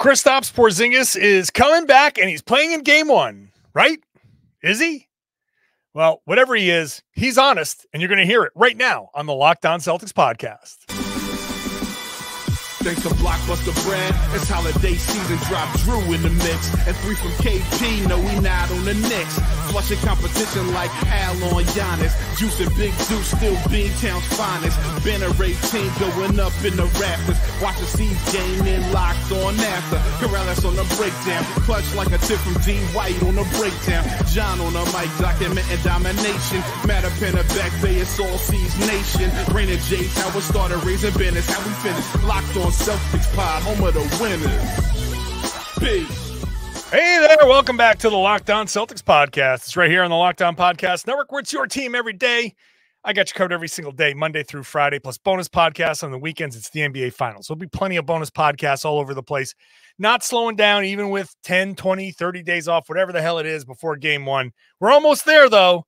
Kristaps Porzingis is coming back, and he's playing in game one, right? Is he? Well, whatever he is, he's honest, and you're going to hear it right now on the Locked On Celtics podcast. Thanks to Blockbuster Brand, it's holiday season. Drop Drew in the mix, and 3 from KP. No, we not on the Knicks. Flushing competition like Al on Giannis. Juice and Big Juice, still Beantown's finest. Banner 18 going up in the rafters. Watch the C's game in Locked On after. Karalis on the breakdown, clutch like a tip from D White on the breakdown. John on the mic, documenting domination. Matter pen a back bay, it's all C's nation. Rain and J's, how we started raising banners, how we finished. Locked On Celtics pod, home of the winners. Peace. Hey there, welcome back to the Locked On Celtics podcast. It's right here on the Locked On Podcast Network, where it's your team every day. I got you covered every single day, Monday through Friday, plus bonus podcasts on the weekends. It's the NBA Finals. There'll be plenty of bonus podcasts all over the place. Not slowing down, even with 10, 20, 30 days off, whatever the hell it is before game one. We're almost there, though,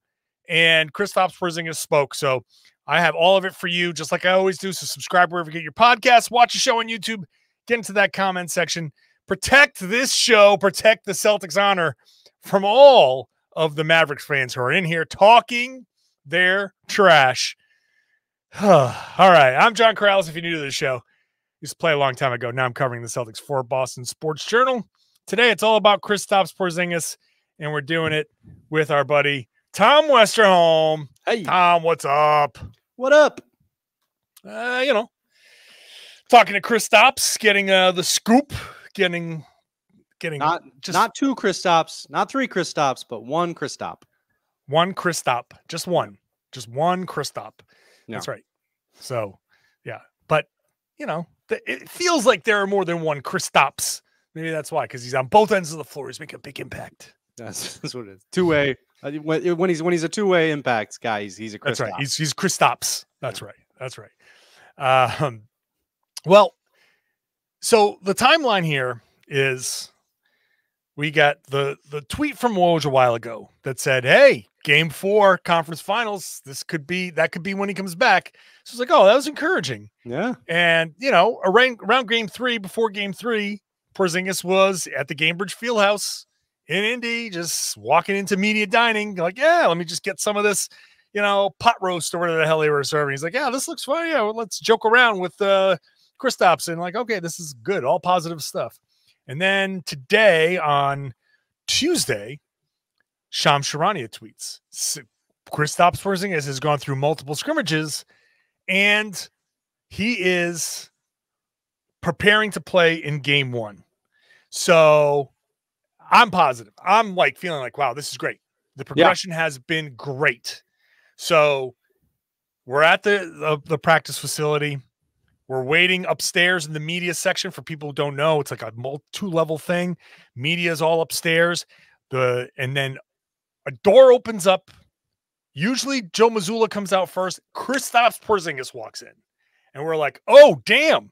and Kristaps Porzingis spoke, so I have all of it for you, just like I always do. So subscribe wherever you get your podcasts, watch the show on YouTube, get into that comment section. Protect this show, protect the Celtics honor from all of the Mavericks fans who are in here talking their trash. All right, I'm John Karalis, if you're new to the show. Used to play a long time ago. Now I'm covering the Celtics for Boston Sports Journal. Today it's all about Kristaps Porzingis, and we're doing it with our buddy Tom Westerholm. Hey, Tom, what's up? What up? Talking to Kristaps, getting the scoop, getting not two Kristaps, not three Kristaps, but one Kristap. One Kristap, just one Kristap. No. That's right. So, yeah, but it feels like there are more than one Kristaps. Maybe that's why, because he's on both ends of the floor. He's making a big impact. That's what it is. Two-way. When he's a two-way impact guy, he's a Kristaps. That's right. He's Kristaps. That's right. That's right. Well, so the timeline here is we got the tweet from Woj a while ago that said, "Hey, Game 4 conference finals. That could be when he comes back." So it's like, oh, that was encouraging. Yeah. And around Game 3, before Game 3, Porzingis was at the Gainbridge Fieldhouse in Indy, just walking into media dining, like, yeah, let me just get some of this, pot roast or whatever the hell they were serving. He's like, yeah, this looks fun. Yeah, well, let's joke around with Kristaps, and like, okay, this is good, all positive stuff. And then today, on Tuesday, Shams Charania tweets, Kristaps Porzingis has gone through multiple scrimmages, and he is preparing to play in Game 1. So I'm positive. I'm like feeling like, wow, this is great. The progression has been great. So we're at the practice facility. We're waiting upstairs in the media section. For people who don't know, it's like a 2-level thing. Media is all upstairs. And then a door opens up. Usually Joe Mazzulla comes out first. Kristaps Porzingis walks in. And we're like, oh, damn.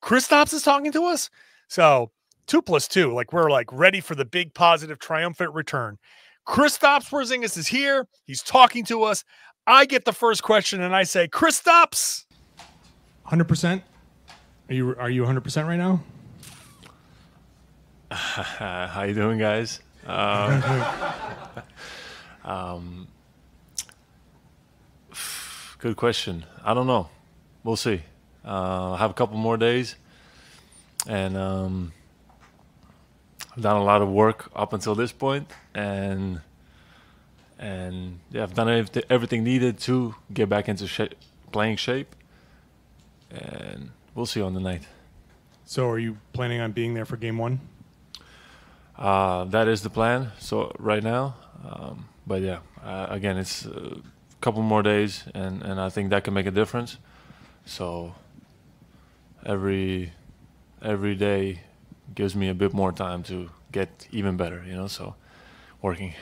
Kristaps is talking to us? So 2 + 2, like we're like ready for the big positive triumphant return. Kristaps Porzingis is here. He's talking to us. I get the first question and I say, Kristaps. 100%? Are you 100% right now? How you doing, guys? Good question. I don't know. We'll see. I have a couple more days, and I've done a lot of work up until this point, and yeah, I've done everything needed to get back into playing shape, and we'll see on the night. So are you planning on being there for Game 1? That is the plan. So right now, but yeah, again, it's a couple more days, and I think that can make a difference. So every day gives me a bit more time to get even better, so working.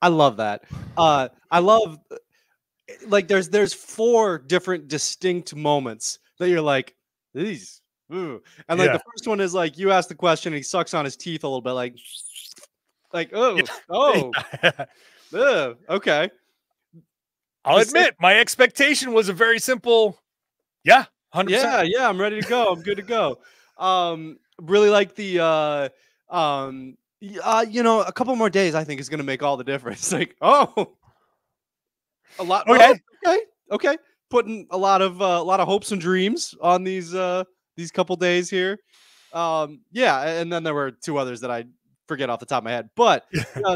I love that. I love, like, there's 4 different distinct moments that you're like, these, ooh. And like the first one is like, you ask the question and he sucks on his teeth a little bit, like, okay. I'll admit, my expectation was a very simple, yeah, 100%. Yeah, I'm ready to go. I'm good to go. Really like the a couple more days I think is going to make all the difference. Like, a lot. Okay. Okay. Putting a lot of hopes and dreams on these couple days here. And then there were two others that I forget off the top of my head, but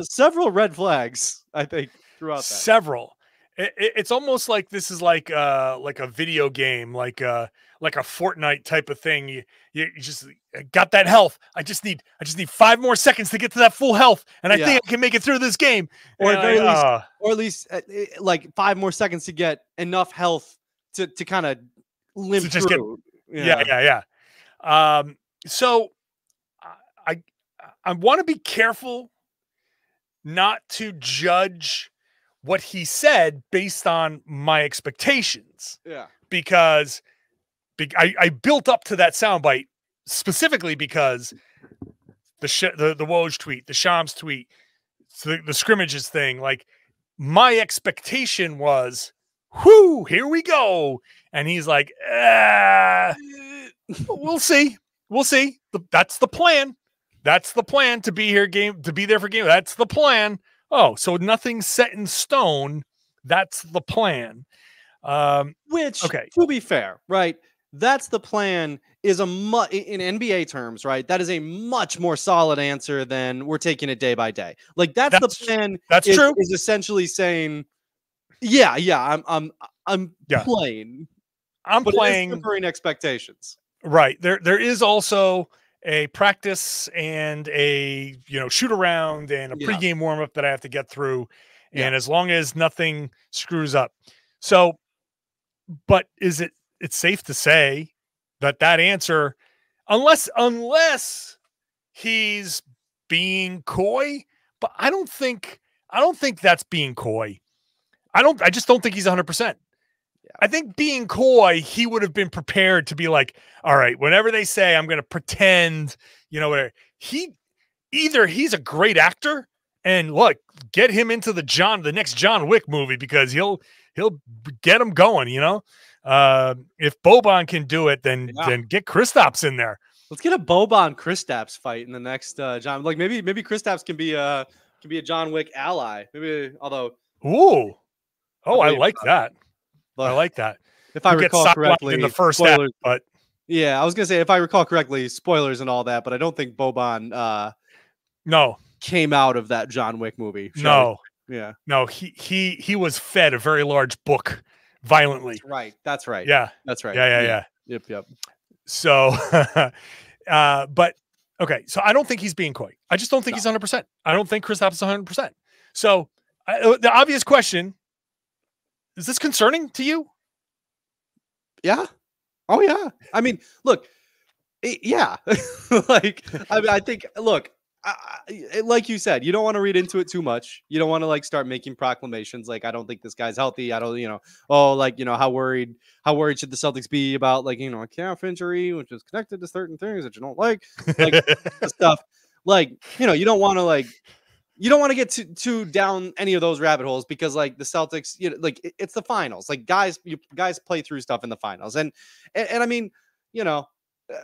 several red flags I think throughout that. Several. It's almost like this is like a video game, like a Fortnite type of thing. You just got that health. I just need 5 more seconds to get to that full health, and I think I can make it through this game. Or at least like 5 more seconds to get enough health to kind of limp through. Yeah. So I want to be careful not to judge what he said based on my expectations. Yeah. Because I built up to that soundbite specifically because the Woj tweet, the Shams tweet, the scrimmages thing, like my expectation was, whoo, here we go. And he's like, we'll see. We'll see. That's the plan. That's the plan to be there for game. That's the plan. Oh, so nothing's set in stone. That's the plan. Which, to be fair, right? That's the plan is in NBA terms, right? That is a much more solid answer than we're taking it day by day. Like that's the plan. That's true. Is essentially saying, I'm playing. I'm playing. Tempering expectations. Right. There is also a practice and a shoot around and a pregame warm up that I have to get through, and as long as nothing screws up. So, but it's safe to say that answer, unless he's being coy, but I don't think that's being coy. I just don't think he's 100%. I think being coy, he would have been prepared to be like, all right, whenever they say I'm going to pretend, whatever. He's a great actor, and look, get him into the next John Wick movie because he'll get him going. If Boban can do it, then get Kristaps in there. Let's get a Boban Kristaps fight in the next John. Like maybe Kristaps can be a John Wick ally. Maybe I like that. I like that. If I recall correctly, in the first half, but I was gonna say if I recall correctly, spoilers and all that, but I don't think Boban came out of that John Wick movie. No, he was fed a very large book violently. That's right. Yeah, that's right. Yeah. Yep. So, but okay. So I don't think he's being coy. I just don't think he's 100%. I don't think Kristaps is 100%. So the obvious question. Is this concerning to you? Yeah. Oh yeah. I mean, look, yeah. I think, look, like you said, you don't want to read into it too much. You don't want to start making proclamations. Like, I don't think this guy's healthy. I don't, how worried should the Celtics be about a calf injury, which is connected to certain things that you don't like stuff. You don't want to you don't want to get too down any of those rabbit holes because the Celtics, it's the finals. Guys play through stuff in the finals. And I mean,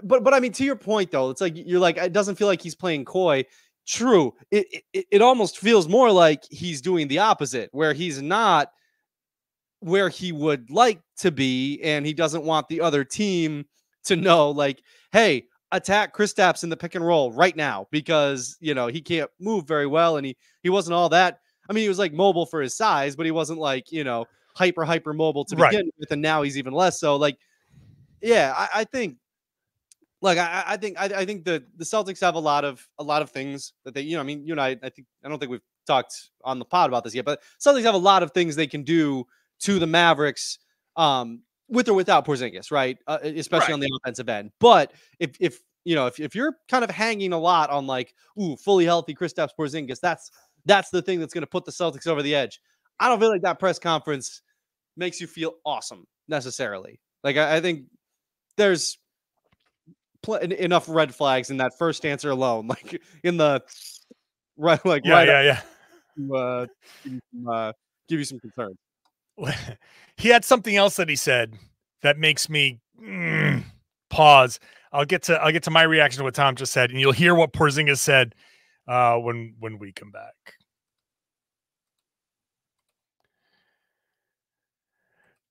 but I mean, to your point though, it's it doesn't feel like he's playing coy. True. It almost feels more like he's doing the opposite where he's not where he would like to be. And he doesn't want the other team to know hey, attack Kristaps in the pick and roll right now because he can't move very well and he wasn't all that. I mean, he was mobile for his size, but he wasn't hyper mobile to begin with, and now he's even less so. I think I think the Celtics have a lot of things that they I mean, you and I don't think we've talked on the pod about this yet, but Celtics have a lot of things they can do to the Mavericks with or without Porzingis, right? Especially on the offensive end. But if you're kind of hanging a lot on fully healthy Kristaps Porzingis, that's the thing that's going to put the Celtics over the edge. I don't feel like that press conference makes you feel awesome necessarily. I think there's enough red flags in that first answer alone, in the give you some concern. He had something else that he said that makes me pause. I'll get to my reaction to what Tom just said, and you'll hear what Porzingis said when we come back.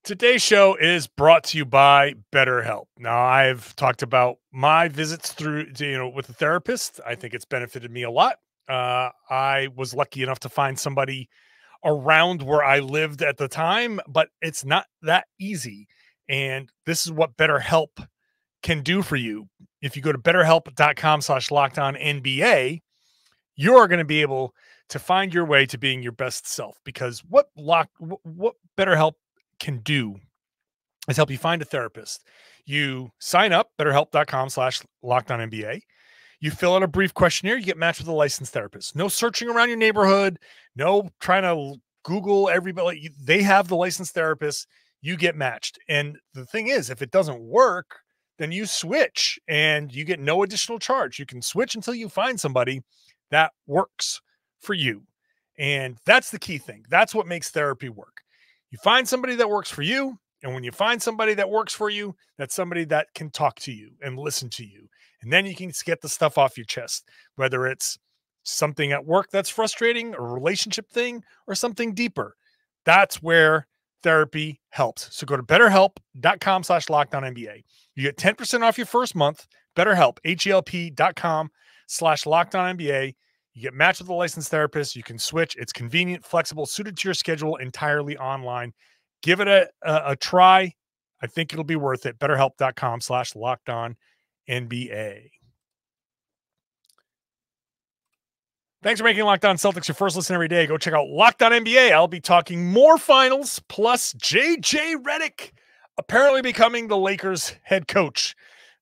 Today's show is brought to you by BetterHelp. Now, I've talked about my visits through, with a therapist. I think it's benefited me a lot. I was lucky enough to find somebody around where I lived at the time, but it's not that easy. And this is what BetterHelp can do for you. If you go to betterhelp.com/lockedonnba, you're going to be able to find your way to being your best self, because what BetterHelp can do is help you find a therapist. You sign up, betterhelp.com/lockedonnba. You fill out a brief questionnaire, you get matched with a licensed therapist. No searching around your neighborhood, no trying to Google everybody. They have the licensed therapist, you get matched. And the thing is, if it doesn't work, then you switch and you get no additional charge. You can switch until you find somebody that works for you. And that's the key thing. That's what makes therapy work. You find somebody that works for you. And when you find somebody that works for you, that's somebody that can talk to you and listen to you. And then you can get the stuff off your chest, whether it's something at work that's frustrating, a relationship thing, or something deeper. That's where therapy helps. So go to betterhelp.com/lockedonnba. You get 10% off your first month. BetterHelp, HELP.com/lockedonnba. You get matched with a licensed therapist. You can switch. It's convenient, flexible, suited to your schedule, entirely online. Give it a try. I think it'll be worth it. BetterHelp.com/lockedonnba. Thanks for making Locked On Celtics your first listen every day. Go check out Locked On NBA. I'll be talking more finals, plus JJ Redick apparently becoming the Lakers head coach.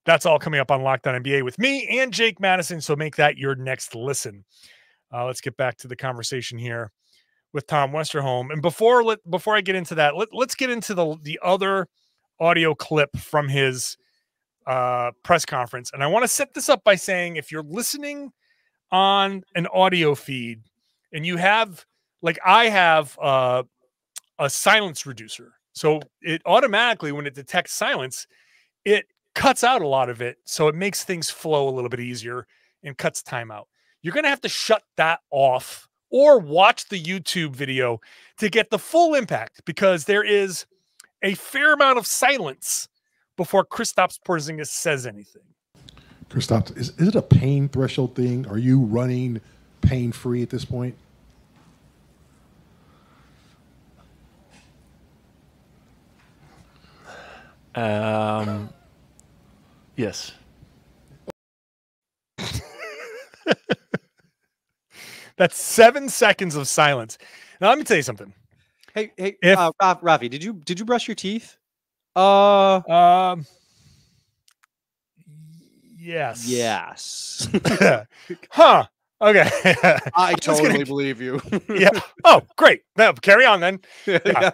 That's all coming up on Locked On NBA with me and Jake Madison, so make that your next listen. Let's get back to the conversation here with Tom Westerholm. And before I get into that, let's get into the other audio clip from his press conference. And I want to set this up by saying, if you're listening on an audio feed and you have, like I have, a silence reducer, so it automatically, when it detects silence, it cuts out a lot of it, so it makes things flow a little bit easier and cuts time out. You're going to have to shut that off or watch the YouTube video to get the full impact, because there is a fair amount of silence before Kristaps Porzingis says anything. Kristaps, is it a pain threshold thing? Are you running pain-free at this point? Yes. That's 7 seconds of silence. Now, let me tell you something. Hey, If- Rafi, did you brush your teeth? Yes. Yes. Huh. Okay. I totally believe you. Yeah. Oh, great. Now, carry on then. Yeah.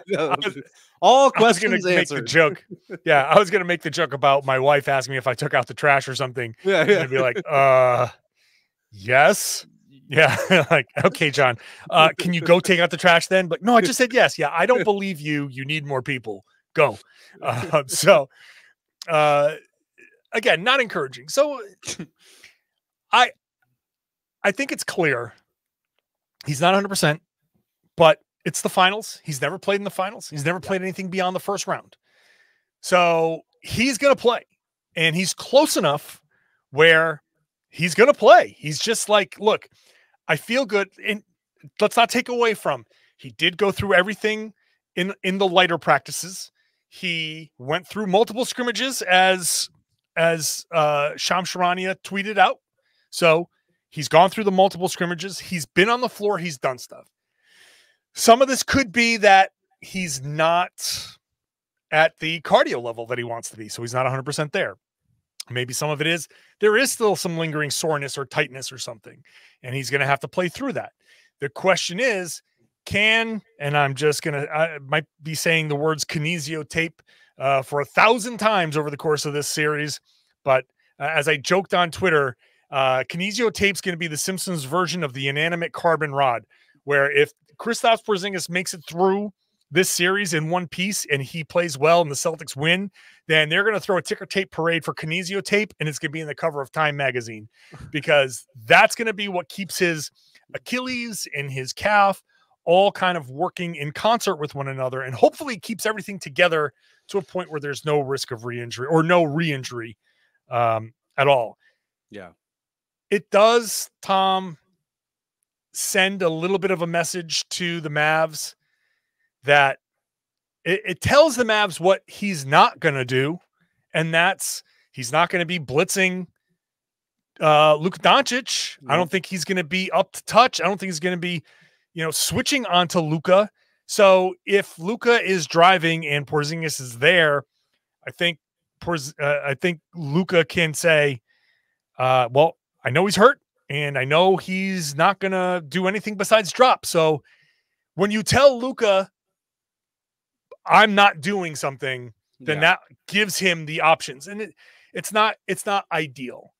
All I was questions gonna answered. make the joke. Yeah, I was going to make the joke about my wife asking me if I took out the trash or something. Yeah, And I'd be like, yes. Yeah. Like, okay, John, can you go take out the trash then? But no, I just said yes. Yeah, I don't believe you. You need more people. Go. Again, not encouraging. So I think it's clear he's not 100%, but it's the finals. He's never played in the finals. He's never played anything beyond the first round. So he's going to play, and he's close enough where he's going to play. He's just like, look, I feel good. And let's not take away from, he did go through everything in the lighter practices. He went through multiple scrimmages as Shams Charania tweeted out. So he's gone through the multiple scrimmages. He's been on the floor. He's done stuff. Some of this could be that he's not at the cardio level that he wants to be, so he's not 100% there. Maybe some of it is there is still some lingering soreness or tightness or something, and he's going to have to play through that. The question is, and I'm just going to, I might be saying the words kinesio tape for 1,000 times over the course of this series, but as I joked on Twitter, kinesio tape's going to be the Simpsons version of the inanimate carbon rod, where if Kristaps Porzingis makes it through this series in one piece and he plays well and the Celtics win, then they're going to throw a ticker tape parade for Kinesio tape, and it's going to be in the cover of Time magazine, because that's going to be what keeps his Achilles and his calf all kind of working in concert with one another, and hopefully keeps everything together to a point where there's no risk of re-injury or no re-injury at all. Yeah. It does, Tom, send a little bit of a message to the Mavs that it tells the Mavs what he's not going to do, and that's he's not going to be blitzing Luka Doncic. I don't think he's going to be up to touch. I don't think he's going to be, switching onto Luka. So if Luka is driving and Porzingis is there, I think Luka can say, well, I know he's hurt and I know he's not going to do anything besides drop. So when you tell Luka, I'm not doing something, then that gives him the options. And it's not ideal.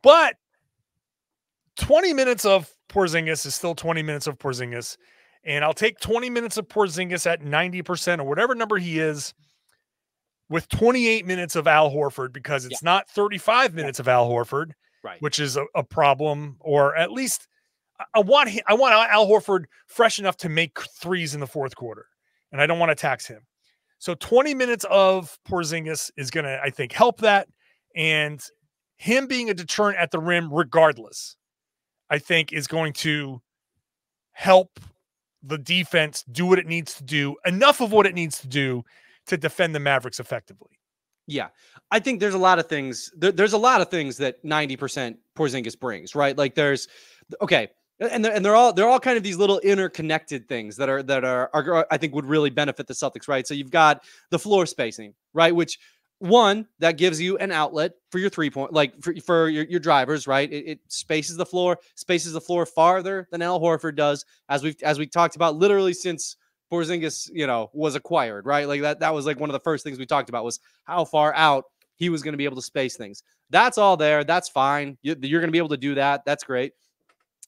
But 20 minutes of Porzingis is still 20 minutes of Porzingis. And I'll take 20 minutes of Porzingis at 90% or whatever number he is with 28 minutes of Al Horford, because it's not 35 minutes of Al Horford, which is a problem. Or at least I want Al Horford fresh enough to make threes in the fourth quarter, and I don't want to tax him. So 20 minutes of Porzingis is going to, I think, help that. And him being a deterrent at the rim, regardless, I think is going to help the defense do what it needs to do, enough of what it needs to do to defend the Mavericks effectively. Yeah. I think there's a lot of things. There's a lot of things that 90% Porzingis brings, right? Like there's, okay. And they're all kind of these little interconnected things that are I think would really benefit the Celtics, right? So you've got the floor spacing, right? Which one, that gives you an outlet for your 3-point, like for your drivers, right? It spaces the floor farther than Al Horford does, as we talked about literally since Porzingis, was acquired, right? Like that was like one of the first things we talked about was how far out he was going to be able to space things. That's all there. That's fine. You're going to be able to do that. That's great.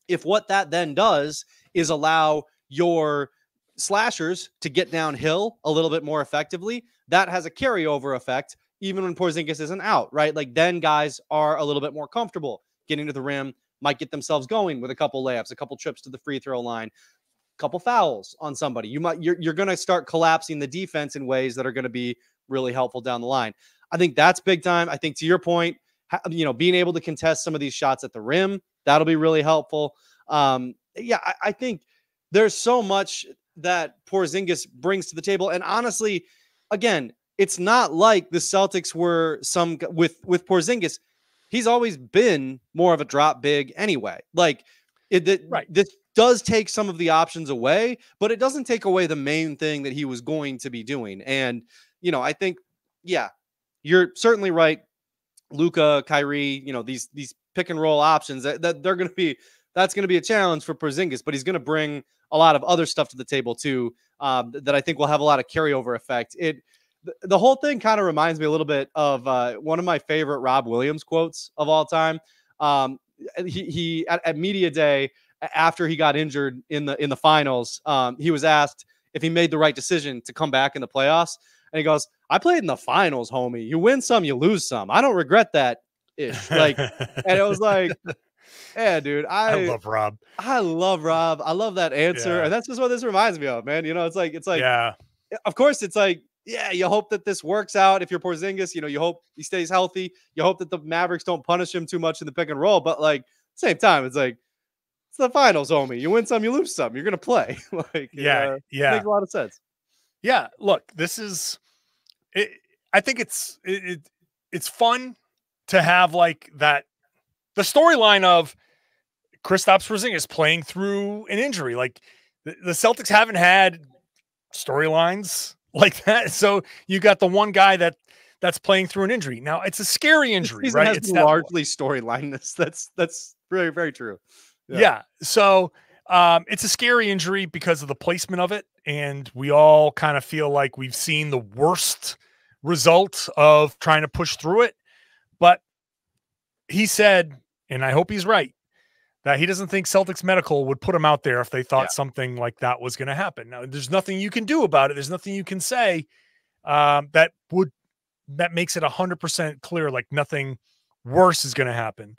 If what that then does is allow your slashers to get downhill a little bit more effectively, that has a carryover effect even when Porzingis isn't out, right? Like then guys are a little bit more comfortable getting to the rim, might get themselves going with a couple layups, a couple trips to the free throw line, a couple fouls on somebody. You're going to start collapsing the defense in ways that are going to be really helpful down the line. I think that's big time. I think to your point, being able to contest some of these shots at the rim, that'll be really helpful. I think there's so much that Porzingis brings to the table. And honestly, again, it's not like the Celtics were with Porzingis. He's always been more of a drop big anyway. Like this does take some of the options away, but it doesn't take away the main thing that he was going to be doing. And, I think, you're certainly right. Luka, Kyrie, these pick and roll options that they're going to be, that's going to be a challenge for Porzingis, but he's going to bring a lot of other stuff to the table too, that I think will have a lot of carryover effect. The whole thing kind of reminds me a little bit of one of my favorite Rob Williams quotes of all time. He at media day after he got injured in the finals, he was asked if he made the right decision to come back in the playoffs, and he goes, "I played in the finals, homie. You win some, you lose some. I don't regret that." Ish. Like, and it was like, yeah, dude. I love Rob. I love Rob. I love that answer. Yeah. And that's just what this reminds me of, man. It's like, yeah, of course it's like, yeah, you hope that this works out. If you're Porzingis, you hope he stays healthy. You hope that the Mavericks don't punish him too much in the pick and roll. But like, at the same time, it's like, it's the finals, homie. You win some, you lose some. You're going to play. Like, yeah. Makes a lot of sense. Yeah. Look, this is it. I think it's fun to have like that, the storyline of Kristaps Porzingis playing through an injury. Like the Celtics haven't had storylines like that. So you got the one guy that's playing through an injury. Now it's a scary injury, right? It's largely storylineness. That's very, very true. Yeah. So it's a scary injury because of the placement of it. And we all kind of feel like we've seen the worst result of trying to push through it. But he said, and I hope he's right, that he doesn't think Celtics Medical would put him out there if they thought something like that was going to happen. Now, there's nothing you can do about it. There's nothing you can say that makes it 100% clear, like nothing worse is going to happen.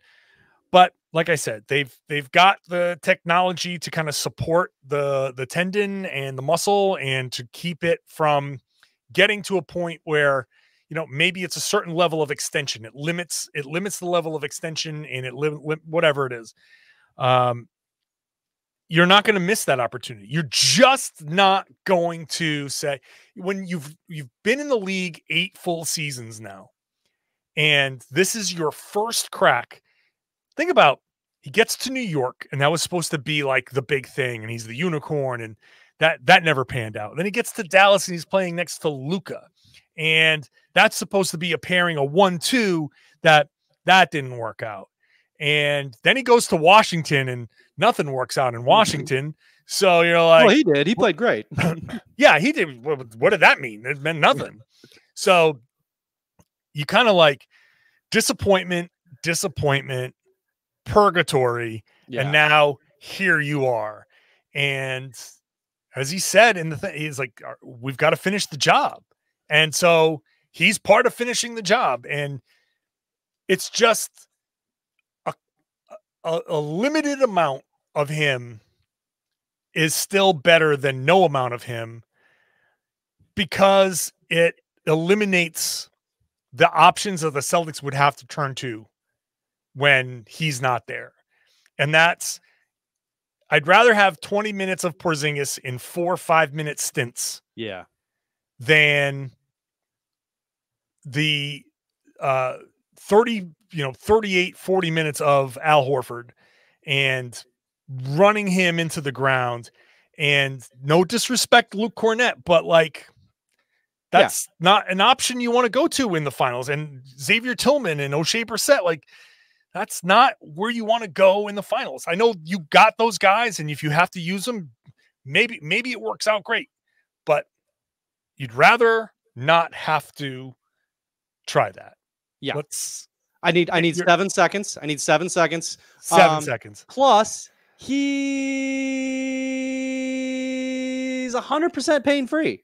But like I said, they've got the technology to kind of support the tendon and the muscle and to keep it from getting to a point where, maybe it's a certain level of extension. It limits the level of extension and whatever it is. You're not going to miss that opportunity. You're just not going to say, when you've been in the league 8 full seasons now, and this is your first crack. Think about, he gets to New York, and that was supposed to be like the big thing, and he's the unicorn, and that never panned out. Then he gets to Dallas, and he's playing next to Luka, and that's supposed to be a pairing, a 1-2 that didn't work out. And then he goes to Washington, and nothing works out in Washington. So you're like, well, he did. He played great. Yeah, he did. What did that mean? It meant nothing. So you kind of like disappointment, purgatory, and now here you are. And as he said in the thing, he's like, we've got to finish the job. And so he's part of finishing the job. And it's just a limited amount of him is still better than no amount of him, because it eliminates the options that the Celtics would have to turn to when he's not there. And I'd rather have 20 minutes of Porzingis in 4 5-minute stints. Yeah. Than the 38, 40 minutes of Al Horford and running him into the ground. And no disrespect, Luke Cornett, but like, that's not an option you want to go to in the finals. And Xavier Tillman and O'Shea Brissett, like, that's not where you want to go in the finals. I know you got those guys, and if you have to use them, maybe it works out great, but you'd rather not have to try that. Yeah. I need 7 seconds. I need 7 seconds. 7 seconds. Plus, he's 100% pain free.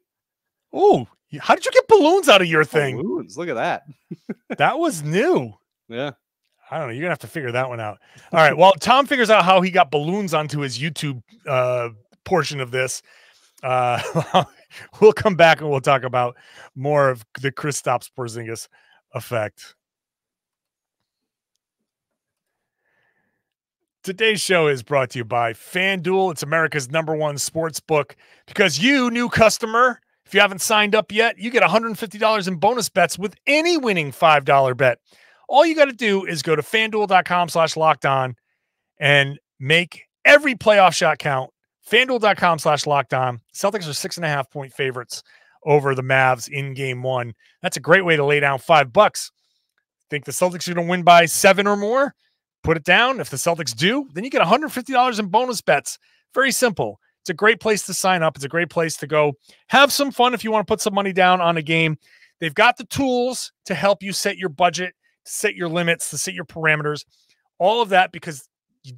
Oh, how did you get balloons out of your thing? Balloons. Look at that. That was new. Yeah. I don't know. You're going to have to figure that one out. All right. Well, Tom figures out how he got balloons onto his YouTube portion of this. We'll come back and we'll talk about more of the Kristaps Porzingis effect. Today's show is brought to you by FanDuel. It's America's #1 sports book, because you, new customer, if you haven't signed up yet, you get $150 in bonus bets with any winning $5 bet. All you got to do is go to FanDuel.com/lockedon and make every playoff shot count. FanDuel.com/lockedon. Celtics are 6.5-point favorites over the Mavs in game 1. That's a great way to lay down $5. Think the Celtics are going to win by 7 or more? Put it down. If the Celtics do, then you get $150 in bonus bets. Very simple. It's a great place to sign up. It's a great place to go have some fun if you want to put some money down on a game. They've got the tools to help you set your budget, to set your limits, to set your parameters, all of that, because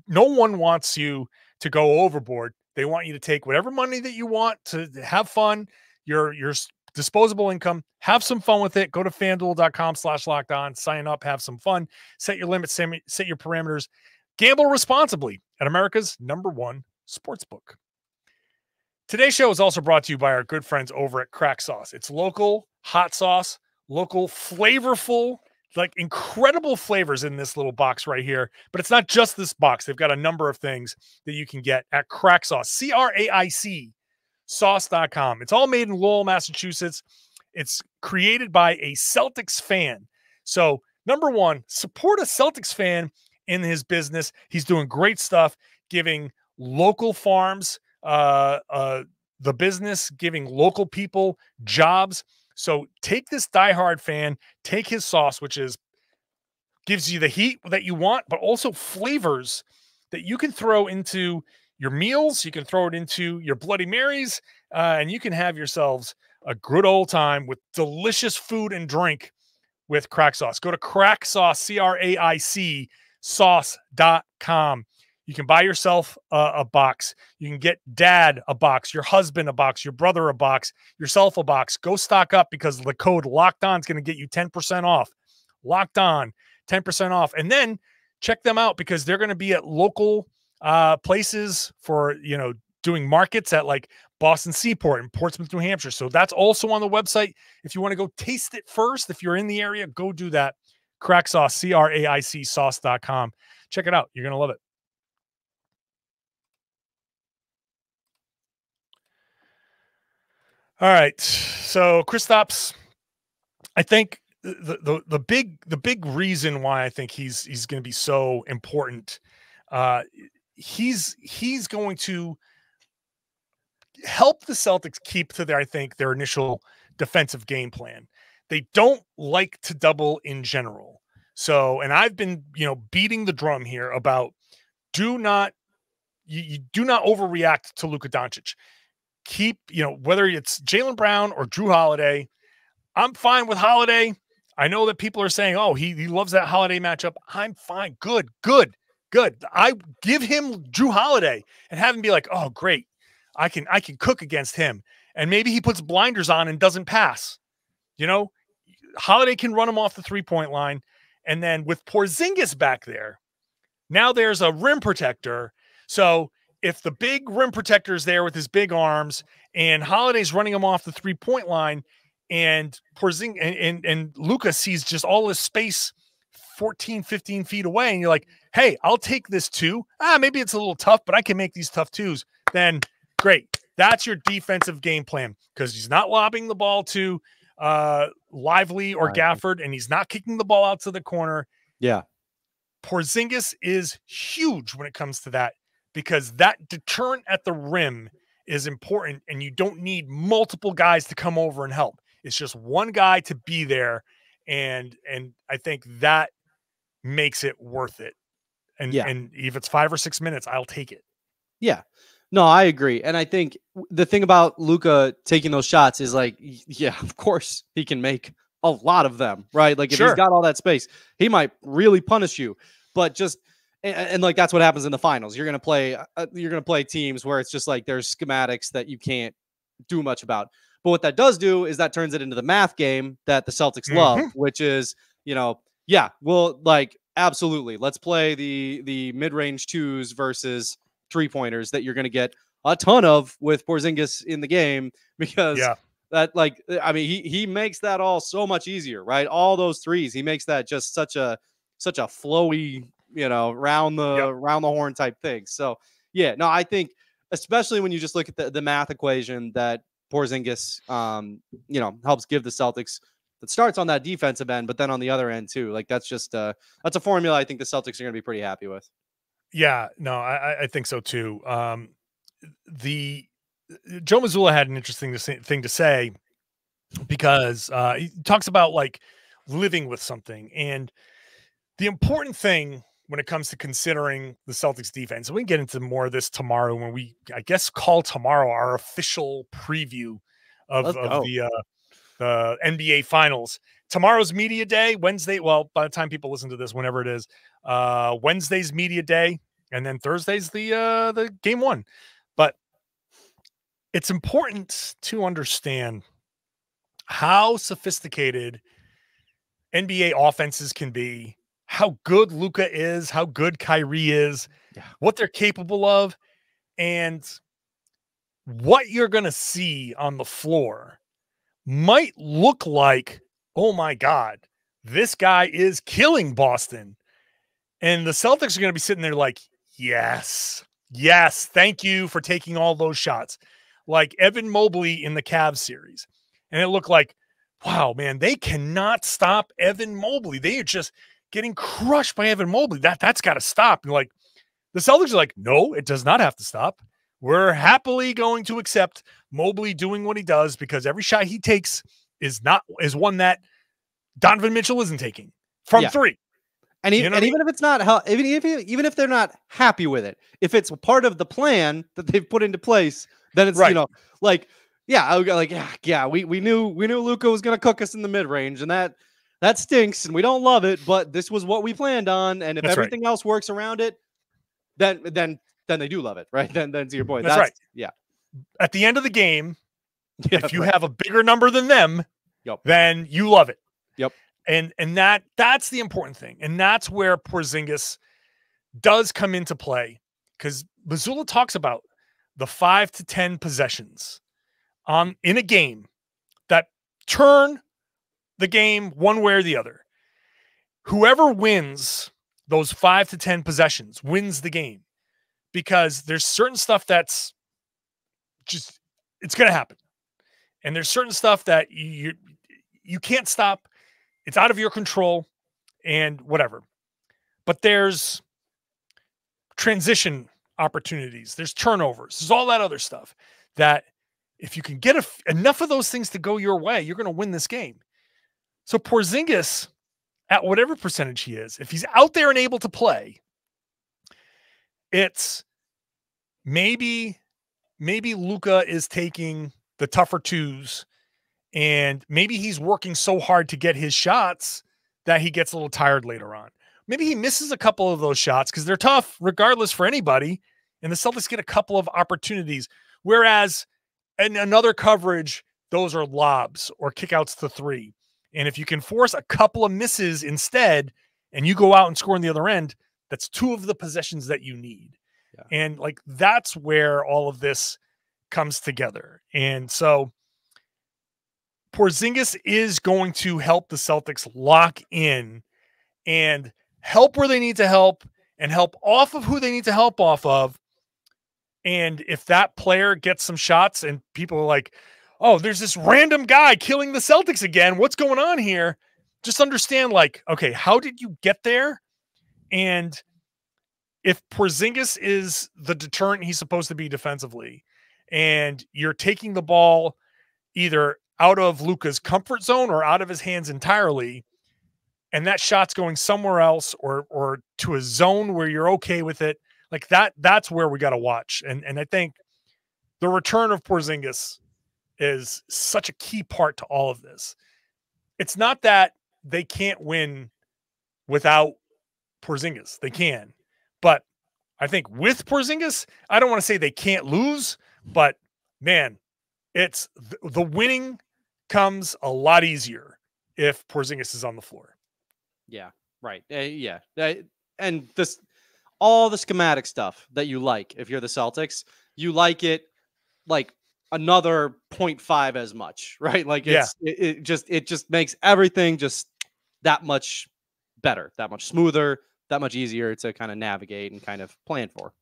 no one wants you to go overboard. They want you to take whatever money that you want to have fun, your disposable income, have some fun with it. Go to FanDuel.com/lockedon, sign up, have some fun, set your limits, set your parameters, gamble responsibly at America's #1 sportsbook. Today's show is also brought to you by our good friends over at Crack Sauce. It's local hot sauce, local flavorful, like incredible flavors in this little box right here. But it's not just this box. They've got a number of things that you can get at Crack Sauce, CRAIC sauce.com. It's all made in Lowell, Massachusetts. It's created by a Celtics fan. So #1, support a Celtics fan in his business. He's doing great stuff, giving local farms the business, giving local people jobs. So take this diehard fan, take his sauce, which gives you the heat that you want, but also flavors that you can throw into your meals. You can throw it into your Bloody Marys, and you can have yourselves a good old time with delicious food and drink with Crack Sauce. Go to Crack Sauce, CRAIC sauce.com. You can buy yourself a box. You can get dad a box, your husband a box, your brother a box, yourself a box. Go stock up because the code Locked On is going to get you 10% off. Locked On, 10% off. And then check them out because they're going to be at local places for, doing markets at like Boston Seaport and Portsmouth, New Hampshire. So that's also on the website. If you want to go taste it first, if you're in the area, go do that. Crack Sauce, CRAIC sauce.com. Check it out. You're going to love it. All right. So Kristaps, I think the big reason why I think he's going to be so important, he's going to help the Celtics keep to their initial defensive game plan. They don't like to double in general. So, and I've been, beating the drum here about you do not overreact to Luka Doncic. Keep, whether it's Jaylen Brown or Drew Holiday, I'm fine with Holiday. I know that people are saying, oh, he loves that Holiday matchup. I'm fine. Good. I give him Drew Holiday and have him be like, oh, great. I can cook against him. And maybe he puts blinders on and doesn't pass. Holiday can run him off the 3-point line. And then with Porzingis back there, now there's a rim protector. So if the big rim protector is there with his big arms and Holiday's running him off the 3-point line and Porzingis and Luka sees just all this space 14, 15 feet away. And you're like, hey, I'll take this two. Maybe it's a little tough, but I can make these tough twos. Then great. That's your defensive game plan because he's not lobbing the ball to Lively or Gafford, and he's not kicking the ball out to the corner. Yeah. Porzingis is huge when it comes to that because that deterrent at the rim is important, and you don't need multiple guys to come over and help. It's just one guy to be there, and I think that makes it worth it. And if it's 5 or 6 minutes, I'll take it. Yeah. No, I agree. And I think the thing about Luka taking those shots is like, yeah, of course he can make a lot of them, right? Like if he's got all that space, he might really punish you. But just and like that's what happens in the finals. You're gonna play teams where it's just like there's schematics that you can't do much about. But what that does do is that turns it into the math game that the Celtics love, which is absolutely let's play the mid-range twos versus 3-pointers that you're going to get a ton of with Porzingis in the game because he makes that all so much easier, right? All those threes, he makes that just such a flowy, round the horn type thing. So I think especially when you just look at the math equation that Porzingis, helps give the Celtics that starts on that defensive end, but then on the other end too, like that's just that's a formula I think the Celtics are going to be pretty happy with. Yeah, no, I think so too. Joe Mazzulla had an interesting thing to say because he talks about like living with something, and the important thing when it comes to considering the Celtics defense, and we can get into more of this tomorrow when we, I guess, call tomorrow our official preview of the NBA Finals. Tomorrow's media day, Wednesday. Well, by the time people listen to this, whenever it is, Wednesday's media day, and then Thursday's the game one. But it's important to understand how sophisticated NBA offenses can be, how good Luka is, how good Kyrie is, what they're capable of, and what you're going to see on the floor might look like, oh my God, this guy is killing Boston. And the Celtics are going to be sitting there like, yes, thank you for taking all those shots. Like Evan Mobley in the Cavs series. And it looked like, wow, man, they cannot stop Evan Mobley. They are just getting crushed by Evan Mobley. That's got to stop. And like the Celtics are like, no, it does not have to stop. We're happily going to accept Mobley doing what he does because every shot he takes is one that Donovan Mitchell isn't taking from three. And even if it's not, even if they're not happy with it, if it's part of the plan that they've put into place, then it's we knew Luka was going to cook us in the mid range, and that stinks, and we don't love it, but this was what we planned on, and if everything else works around it, then they do love it, right? Then to your point, That's right. Yeah. At the end of the game, Yeah, if you have a bigger number than them, Yep. then you love it. Yep. And that's the important thing. And that's where Porzingis does come into play, because Mazzulla talks about the 5 to 10 possessions in a game that turn the game one way or the other. Whoever wins those 5 to 10 possessions wins the game, because there's certain stuff that's just, it's going to happen. And there's certain stuff that you can't stop. It's out of your control and whatever. But there's transition opportunities. There's turnovers. There's all that other stuff that if you can get enough of those things to go your way, you're going to win this game. So Porzingis, at whatever percentage he is, if he's out there and able to play, it's maybe Luka is taking the tougher twos, and maybe he's working so hard to get his shots that he gets a little tired later on. Maybe he misses a couple of those shots because they're tough regardless for anybody, and the Celtics get a couple of opportunities. Whereas in another coverage, those are lobs or kickouts to three. And if you can force a couple of misses instead, and you go out and score on the other end, that's 2 of the possessions that you need. Yeah. And like, that's where all of this comes together. And so Porzingis is going to help the Celtics lock in and help where they need to help, and help off of who they need to help off of. And if that player gets some shots and people are like, oh, there's this random guy killing the Celtics again, what's going on here? Just understand, like, okay, how did you get there? And if Porzingis is the deterrent he's supposed to be defensively, and you're taking the ball either out of Luka's comfort zone or out of his hands entirely, and that shot's going somewhere else or to a zone where you're okay with it, like that's where we got to watch. And I think the return of Porzingis is such a key part to all of this. It's not that they can't win without Porzingis. They can. But I think with Porzingis, I don't want to say they can't lose, but man, it's the winning comes a lot easier if Porzingis is on the floor. Yeah, right. Yeah. And all the schematic stuff that you like, if you're the Celtics, you like it like another 0.5 as much, right? Like it just makes everything just that much better, that much smoother, that much easier to kind of navigate and kind of plan for.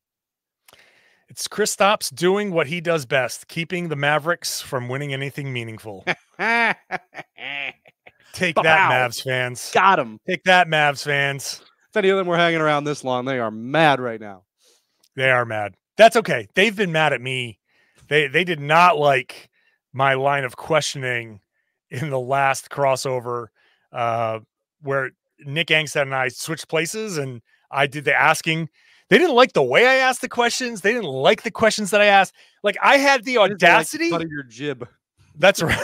It's Kristaps doing what he does best, keeping the Mavericks from winning anything meaningful. Take that, Mavs fans. Got him. Take that, Mavs fans. If any of them were hanging around this long, they are mad right now. They are mad. That's okay. They've been mad at me. They did not like my line of questioning in the last crossover where Nick Angstad and I switched places and I did the asking. They didn't like the way I asked the questions. They didn't like the questions that I asked. Like, I had the audacity. Like your jib. That's right.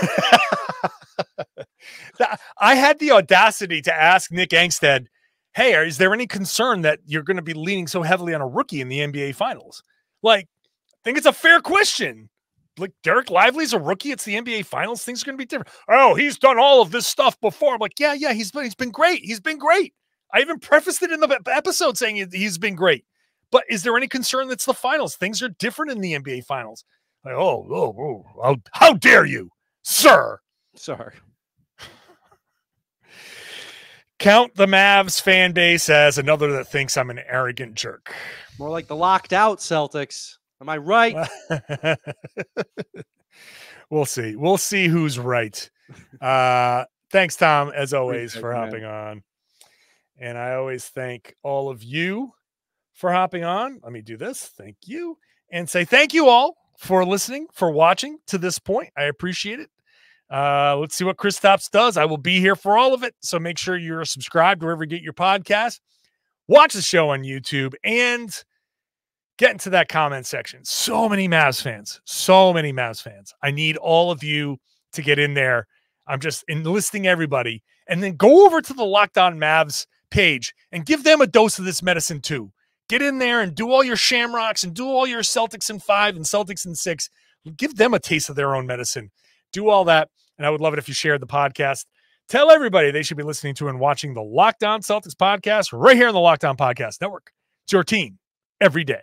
I had the audacity to ask Nick Angstad, hey, is there any concern that you're going to be leaning so heavily on a rookie in the NBA Finals? Like, I think it's a fair question. Like, Derek Lively's a rookie. It's the NBA Finals. Things are going to be different. Oh, he's done all of this stuff before. I'm like, yeah, he's been great. He's been great. I even prefaced it in the episode saying he's been great. But is there any concern that's the finals? Things are different in the NBA Finals. Like, how dare you, sir? Sorry. Count the Mavs fan base as another that thinks I'm an arrogant jerk. More like the locked out Celtics. Am I right? We'll see. We'll see who's right. Thanks, Tom, as always, for hopping on. And I always thank all of you for hopping on. Let me do this. Thank you. And say thank you all for listening, for watching to this point. I appreciate it. Let's see what Kristaps does. I will be here for all of it. So make sure you're subscribed wherever you get your podcast. Watch the show on YouTube and get into that comment section. So many Mavs fans. I need all of you to get in there. I'm just enlisting everybody. And then go over to the Locked On Mavs page and give them a dose of this medicine too. Get in there and do all your Shamrocks and do all your Celtics in 5 and Celtics in 6. Give them a taste of their own medicine. Do all that. And I would love it if you shared the podcast. Tell everybody they should be listening to and watching the Locked On Celtics podcast right here on the Locked On Podcast Network. It's your team every day.